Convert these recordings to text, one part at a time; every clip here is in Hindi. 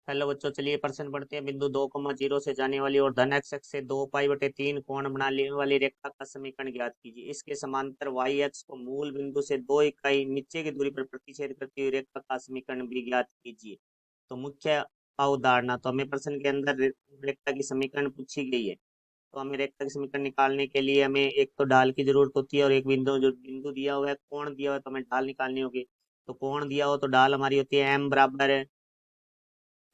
हेलो बच्चों, चलिए प्रश्न पढ़ते हैं। बिंदु 2,0 से जाने वाली और धन एक्स एक्स से 2 पाई/3 कोण बनाने वाली रेखा का समीकरण ज्ञात कीजिए। इसके समांतर वाई एक्स को मूल बिंदु से 2 इकाई नीचे की दूरी पर प्रतिच्छेद करती हुई रेखा का समीकरण भी ज्ञात कीजिए। तो मुख्य अवधारणा, तो हमें प्रश्न के अंदर रेखा की समीकरण पूछी गई है। तो हमें रेखा की समीकरण निकालने के लिए हमें एक तो ढाल की जरूरत होती है और एक बिंदु, जो बिंदु दिया हुआ है, कोण दिया हुआ है, तो हमें ढाल निकालनी होगी। तो कोण दिया हो तो ढाल हमारी होती है m बराबर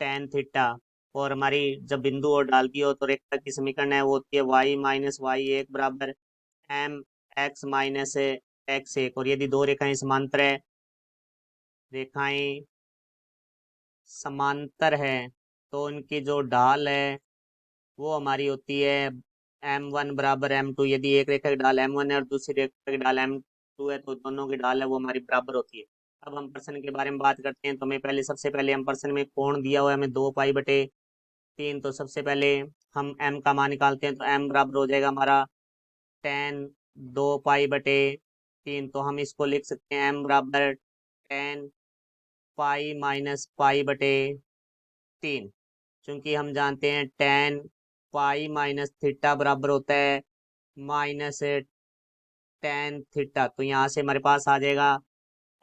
tan थीटा। और हमारी जब बिंदु और ढाल की हो तो रेखा की समीकरण है वो होती है y-y1 बराबर mx-x1। और यदि दो रेखाएं समांतर है, रेखाएं समांतर है, तो उनकी जो ढाल है वो हमारी होती है m1 बराबर m2। यदि एक रेखा की ढाल m1 है और दूसरी रेखा की ढाल m2 है, तो दोनों की ढाल है वो हमारी बराबर होती है। अब हम प्रश्न के बारे में बात करते हैं। तो मैं पहले, सबसे पहले हम प्रश्न में कोण दिया हुआ है हमें 2 पाई/3। तो सबसे पहले हम m का मान निकालते हैं। तो m बराबर हो जाएगा हमारा tan 2 पाई/3। तो हम इसको लिख सकते हैं m बराबर tan पाई माइनस पाई/3। क्योंकि हम जानते हैं tan पाई माइनस थीटा बराबर होता है माइनस tan थीटा। तो यहाँ से हमारे पास आ जाएगा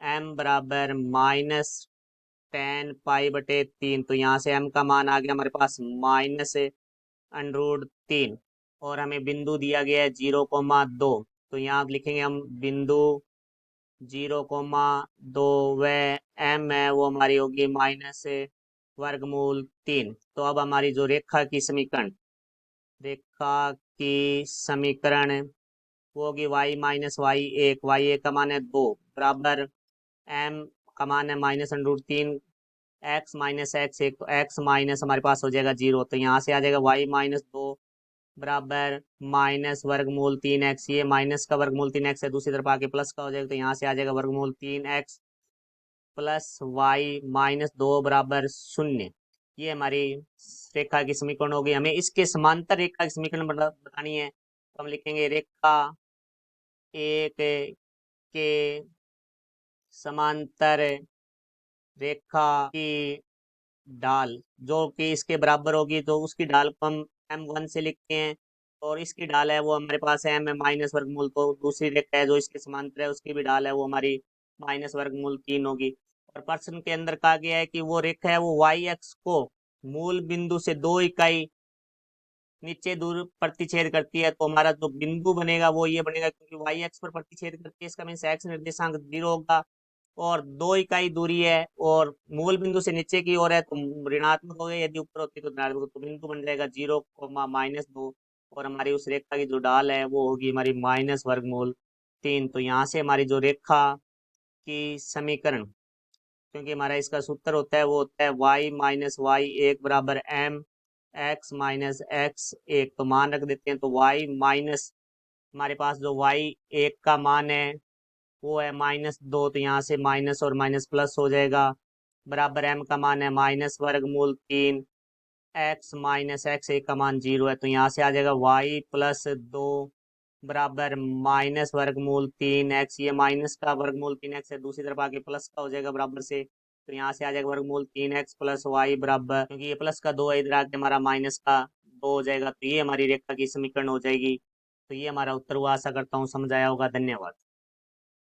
m बराबर माइनस tan पाई/3। तो यहाँ से m का मान आ गया हमारे पास -√3। और हमें बिंदु दिया गया है 0,2। तो यहाँ लिखेंगे हम बिंदु 0,2 व m है वो हमारी होगी -√3। तो अब हमारी जो रेखा की समीकरण वो होगी y-y1। का मान है 2 बराबर m का मान है -√3, x-x1। तो x माइनस हमारे पास हो जाएगा 0। तो यहाँ से आ जाएगा y-2 बराबर -√3x। ये माइनस का √3x है, दूसरी तरफ आके प्लस का हो जाएगा। तो यहाँ से आ जाएगा √3x प्लस y-2 बराबर 0। ये हमारी रेखा की समीकरण होगी। हमें इसके समांतर रेखा की समीकरण बतानी है। तो हम लिखेंगे रेखा एक के समांतर रेखा की ढाल जो कि इसके बराबर होगी, तो उसकी ढाल को हम m1 से लिखते हैं। और इसकी ढाल है वो हमारे पास है m -√3। तो दूसरी रेखा है जो इसके समांतर है, उसकी भी ढाल है वो हमारी -√3 होगी। और प्रश्न के अंदर कहा गया है कि वो रेखा है वो वाई एक्स को मूल बिंदु से 2 इकाई नीचे दूर प्रतिच्छेद करती है। तो हमारा जो बिंदु बनेगा वो ये बनेगा, क्योंकि वाई एक्स पर प्रतिच्छेद करती है, इसका मीन्स एक्स निर्देशांक 0 होगा। और 2 इकाई दूरी है और मूल बिंदु से नीचे की ओर है तो ऋणात्मक हो गया, यदि ऊपर होती तो धनात्मक। तो बिंदु बन जाएगा 0, -2। और हमारी उस रेखा की जो ढाल है वो होगी हमारी -√3। तो यहाँ से हमारी जो रेखा की समीकरण, क्योंकि हमारा इसका सूत्र होता है वो होता है y-y1 बराबर mx-x1। तो मान रख देते हैं। तो y माइनस, हमारे पास जो y1 का मान है वो है -2। तो यहाँ से माइनस और माइनस प्लस हो जाएगा, बराबर m का मान है -√3, x-x1 का मान 0 है। तो यहाँ से आ जाएगा y+2 बराबर -√3x। ये माइनस का √3x है, दूसरी तरफ आके प्लस का हो जाएगा बराबर से। तो यहाँ से आ जाएगा √3x प्लस y बराबर, क्योंकि ये प्लस का 2 है, इधर आके हमारा माइनस का 2 हो जाएगा। तो ये हमारी रेखा की समीकरण हो जाएगी। तो ये हमारा उत्तर हुआ। आशा करता हूँ समझ आया होगा। धन्यवाद।